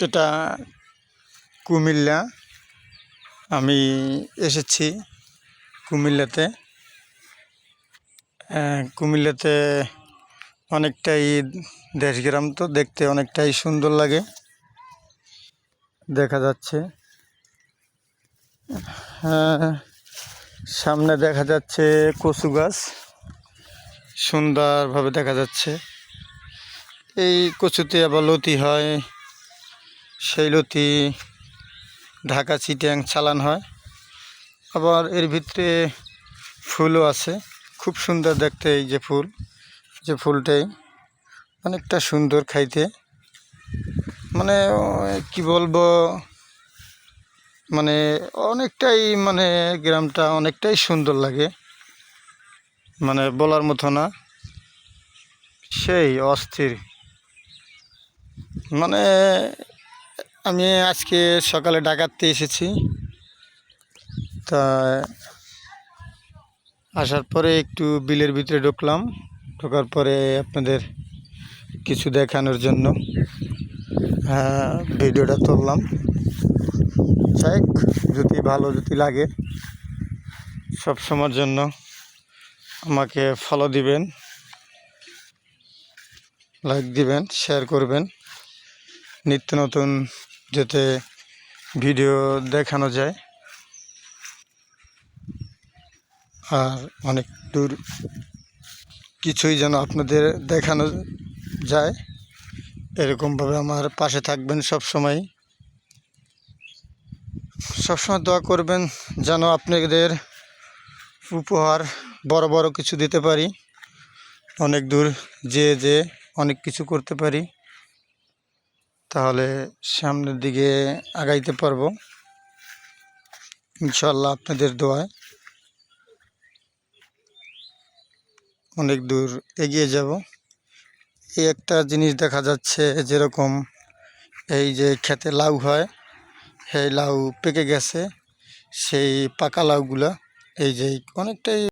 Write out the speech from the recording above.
এটা কুমিল্লা। আমি এসেছি কুমিল্লাতে। কুমিল্লাতে অনেকটাই দেশগ্রাম, তো দেখতে অনেকটাই সুন্দর লাগে। দেখা যাচ্ছে সামনে দেখা যাচ্ছে কচু গাছ, সুন্দরভাবে দেখা যাচ্ছে। এই কচুতে আবার লতি হয়, সেই লতি ঢাকা চিটাং চালান হয়। আবার এর ভিতরে ফুলও আছে, খুব সুন্দর দেখতে। এই যে ফুলটাই অনেকটা সুন্দর খাইতে, মানে কি বলবো, মানে অনেকটাই, মানে গ্রামটা অনেকটাই সুন্দর লাগে, মানে বলার মতো না, সেই অস্থির। মানে আমি আজকে সকালে ডাকাতে এসেছি, তা আসার পরে একটু বিলের ভিতরে ঢোকার পরে আপনাদের কিছু দেখানোর জন্য ভিডিওটা তুললাম। যাই হোক, যদি লাগে সব সময়ের জন্য আমাকে ফলো দিবেন, লাইক দিবেন, শেয়ার করবেন, নিত্য নতুন যাতে ভিডিও দেখানো যায়। আর অনেক দূর কিছুই যেন আপনাদের দেখানো যায়, এরকমভাবে আমার পাশে থাকবেন। সবসময় দোয়া করবেন যেন আপনাদের উপহার বড় বড় কিছু দিতে পারি, অনেক দূর যে অনেক কিছু করতে পারি, তাহলে সামনের দিকে আগাইতে পারবো ইনশাল্লাহ। আপনাদের দোয়ায় অনেক দূর এগিয়ে যাব। এই একটা জিনিস দেখা যাচ্ছে, যেরকম এই যে খেতে লাউ হয়, সেই লাউ পেকে গেছে, সেই পাকা লাউগুলা এই যে অনেকটাই